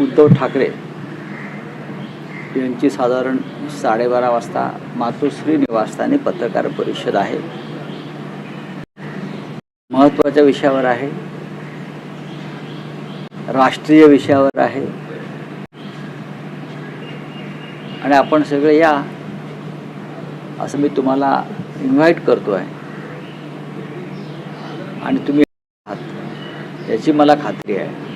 उद्धव ठाकरे यांची साधारण 12:30 वाजता मातोश्री निवासस्थानी पत्रकार परिषद आहे. महत्त्वाच्या विषयावर आहे, राष्ट्रीय विषयावर आहे आणि आपण सगळे या असं मी तुम्हाला इन्व्हाइट करतो आहे आणि तुम्ही आहात याची मला खात्री आहे.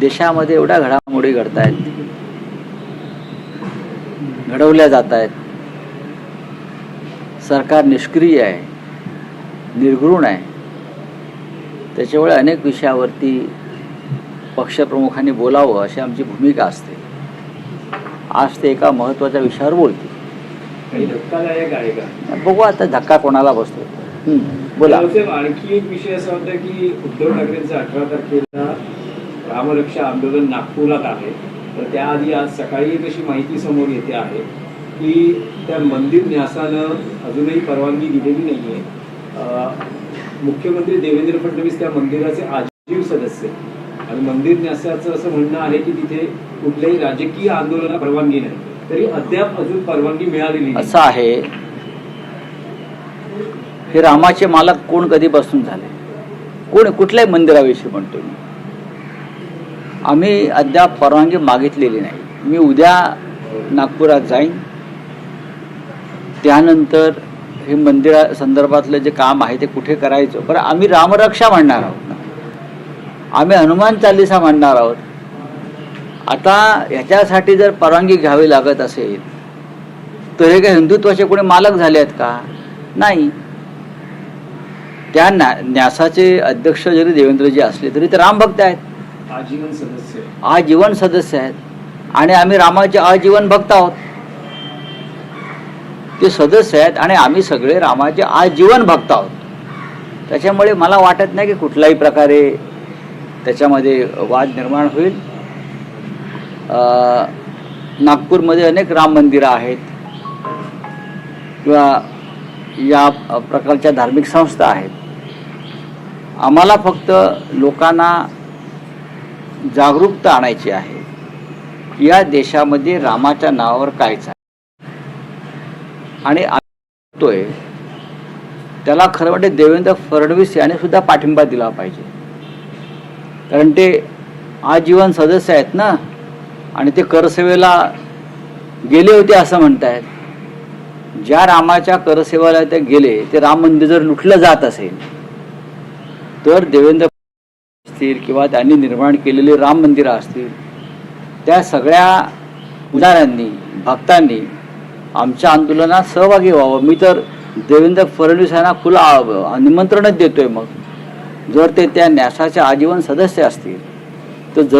देशामध्ये एवढ्या घडामोडी घडत आहेत, घडवल्या जात आहेत. सरकार निष्क्रिय आहे, निर्घृण आहे. त्याच्यामुळे अनेक विषयावरती पक्षप्रमुखांनी बोलावं अशी आमची भूमिका असते. आज ते एका महत्त्वाच्या विषयावर बोलतील. धक्कादायक आहे का? बघू आता धक्का कोणाला बसतो. बोला. आणखी एक विषय असा होता की उद्धव ठाकरेंचं 18 तारखेला रामरक्षा आंदोलन नागपुरात आहे. तर त्याआधी आज सकाळी एक अशी माहिती समोर येते आहे की त्या मंदिर न्यासानं अजूनही परवानगी दिलेली नाहीये. मुख्यमंत्री देवेंद्र फडणवीस त्या मंदिराचे आजीव सदस्य आणि मंदिर न्यासाचं असं म्हणणं आहे की तिथे कुठल्याही राजकीय आंदोलनाला परवानगी नाही, तरी अद्याप अजून परवानगी मिळालेली नाही. असं आहे, हे रामाचे मालक कोण कधीपासून झाले? कोण कुठल्याही मंदिराविषयी म्हणतो मी. आम्ही अद्याप परवानगी मागितलेली नाही. मी उद्या नागपुरात जाईन, त्यानंतर हे मंदिरा संदर्भातलं जे काम आहे ते कुठे करायचं. बरं, आम्ही रामरक्षा म्हणणार आहोत ना, आम्ही हनुमान चालीसा म्हणणार आहोत. आता ह्याच्यासाठी जर परवानगी घ्यावी लागत असेल तर हे काय हिंदुत्वाचे कोणी मालक झाले आहेत का? नाही. त्या न्यासाचे अध्यक्ष जरी देवेंद्रजी असले तरी ते रामभक्त आहेत, आजीवन सदस्य आहेत आणि आम्ही रामाचे आजीवन भक्त आहोत. ते सदस्य आहेत आणि आम्ही सगळे रामाचे आजीवन भक्त आहोत. त्याच्यामुळे मला वाटत नाही की कुठल्याही प्रकारे त्याच्यामध्ये वाद निर्माण होईल. नागपूरमध्ये अनेक राम मंदिरं आहेत किंवा या प्रकारच्या धार्मिक संस्था आहेत. आम्हाला फक्त लोकांना जागरूकता आणायची आहे या देशामध्ये रामाच्या नावावर काय चालतं आणि आम्ही त्याला खरं म्हणजे देवेंद्र फडणवीस यांनी सुद्धा पाठिंबा दिला पाहिजे. कारण ते आजीवन सदस्य आहेत ना आणि ते करसेवेला गेले होते असं म्हणतायत. ज्या रामाच्या करसेवेला ते गेले ते राम मंदिर जर लुटलं जात असेल तर देवेंद्र असतील किंवा त्यांनी निर्माण केलेली राम मंदिरं असतील, त्या सगळ्या पुजाऱ्यांनी भक्तांनी आमच्या आंदोलनात सहभागी व्हावं. मी तर देवेंद्र फडणवीस यांना खुला निमंत्रणच देतोय. मग जर ते त्या न्यासाचे आजीवन सदस्य असतील तर जरूर